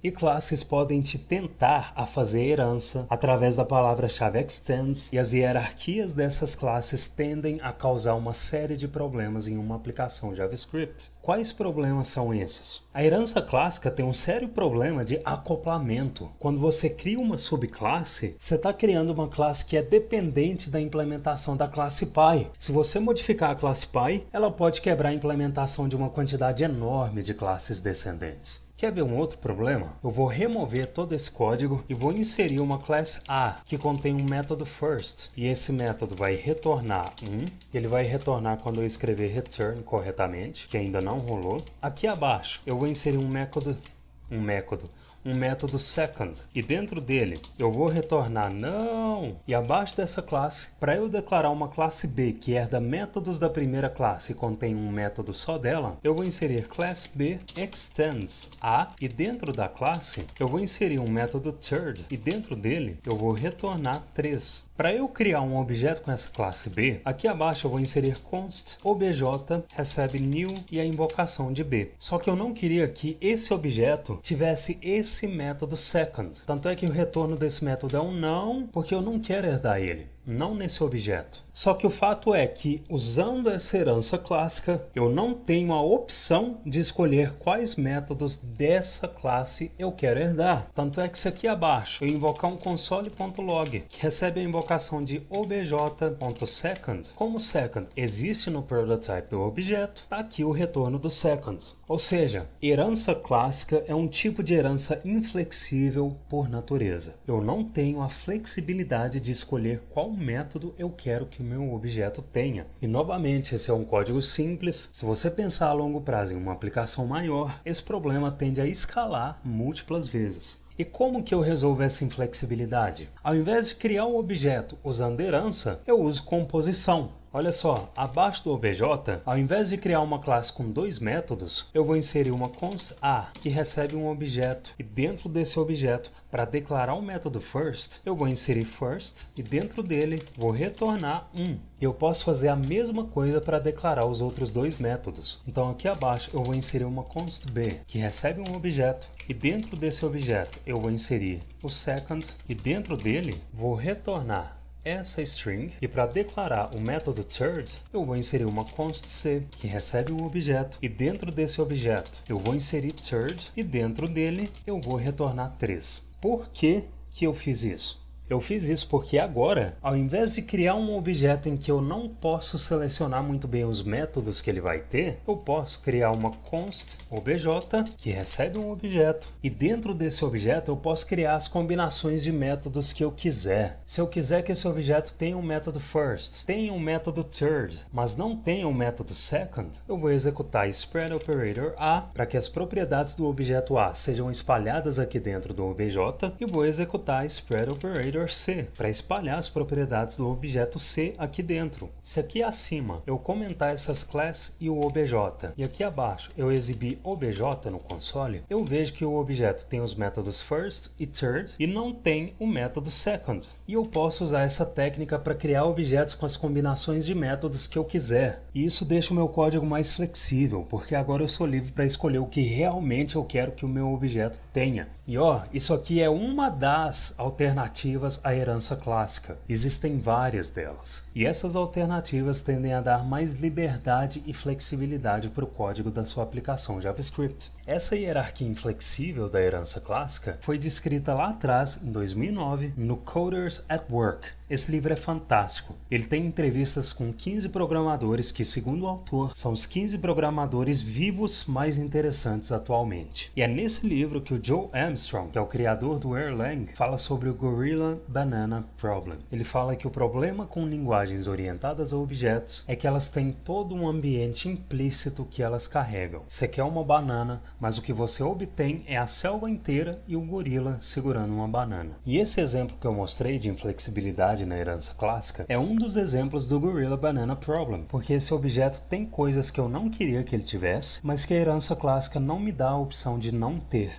E classes podem te tentar a fazer herança através da palavra-chave extends, e as hierarquias dessas classes tendem a causar uma série de problemas em uma aplicação JavaScript. Quais problemas são esses? A herança clássica tem um sério problema de acoplamento. Quando você cria uma subclasse, você está criando uma classe que é dependente da implementação da classe pai. Se você modificar a classe pai, ela pode quebrar a implementação de uma quantidade enorme de classes descendentes. Quer ver um outro problema? Eu vou remover todo esse código e vou inserir uma classe A que contém um método first. E esse método vai retornar 1. Ele vai retornar quando eu escrever return corretamente, que ainda não rolou. Aqui abaixo eu vou inserir um método second, e dentro dele eu vou retornar não, e abaixo dessa classe, para eu declarar uma classe B que herda métodos da primeira classe e contém um método só dela, eu vou inserir class B extends A, e dentro da classe eu vou inserir um método third, e dentro dele eu vou retornar 3. Para eu criar um objeto com essa classe B, aqui abaixo eu vou inserir const obj recebe new e a invocação de B. Só que eu não queria que esse objeto tivesse esse método second. Tanto é que o retorno desse método é um não, porque eu não quero herdar ele, não nesse objeto. Só que o fato é que, usando essa herança clássica, eu não tenho a opção de escolher quais métodos dessa classe eu quero herdar. Tanto é que se aqui abaixo eu invocar um console.log, que recebe a invocação de obj.second, como o second existe no prototype do objeto, está aqui o retorno do second. Ou seja, herança clássica é um tipo de herança inflexível por natureza. Eu não tenho a flexibilidade de escolher qual método eu quero que o meu objeto tenha. E novamente, esse é um código simples. Se você pensar a longo prazo em uma aplicação maior, esse problema tende a escalar múltiplas vezes. E como que eu resolvo essa inflexibilidade? Ao invés de criar um objeto usando herança, eu uso composição. Olha só, abaixo do obj, ao invés de criar uma classe com 2 métodos, eu vou inserir uma const A, que recebe um objeto, e dentro desse objeto, para declarar o método first, eu vou inserir first, e dentro dele vou retornar 1. Eu posso fazer a mesma coisa para declarar os outros 2 métodos. Então aqui abaixo eu vou inserir uma const B, que recebe um objeto, e dentro desse objeto eu vou inserir o second, e dentro dele vou retornar essa string, e para declarar o método third, eu vou inserir uma const C, que recebe um objeto, e dentro desse objeto eu vou inserir third, e dentro dele eu vou retornar 3. Por que que eu fiz isso? Eu fiz isso porque agora, ao invés de criar um objeto em que eu não posso selecionar muito bem os métodos que ele vai ter, eu posso criar uma const obj que recebe um objeto, e dentro desse objeto eu posso criar as combinações de métodos que eu quiser. Se eu quiser que esse objeto tenha um método first, tenha um método third, mas não tenha um método second, eu vou executar spread operator A para que as propriedades do objeto A sejam espalhadas aqui dentro do obj, e vou executar spread operator C para espalhar as propriedades do objeto C aqui dentro. Se aqui acima eu comentar essas classes e o obj, e aqui abaixo eu exibir obj no console, eu vejo que o objeto tem os métodos first e third e não tem o método second. E eu posso usar essa técnica para criar objetos com as combinações de métodos que eu quiser. E isso deixa o meu código mais flexível, porque agora eu sou livre para escolher o que realmente eu quero que o meu objeto tenha. E ó, isso aqui é uma das alternativas à herança clássica. Existem várias delas. E essas alternativas tendem a dar mais liberdade e flexibilidade para o código da sua aplicação JavaScript. Essa hierarquia inflexível da herança clássica foi descrita lá atrás, em 2009, no Coders at Work. Esse livro é fantástico. Ele tem entrevistas com 15 programadores que, segundo o autor, são os 15 programadores vivos mais interessantes atualmente. E é nesse livro que o Joe Armstrong, que é o criador do Erlang, fala sobre o Gorilla Banana Problem. Ele fala que o problema com linguagens orientadas a objetos é que elas têm todo um ambiente implícito que elas carregam. Você quer uma banana, mas o que você obtém é a selva inteira e o gorila segurando uma banana. E esse exemplo que eu mostrei de inflexibilidade na herança clássica é um dos exemplos do Gorilla Banana Problem, porque esse objeto tem coisas que eu não queria que ele tivesse, mas que a herança clássica não me dá a opção de não ter.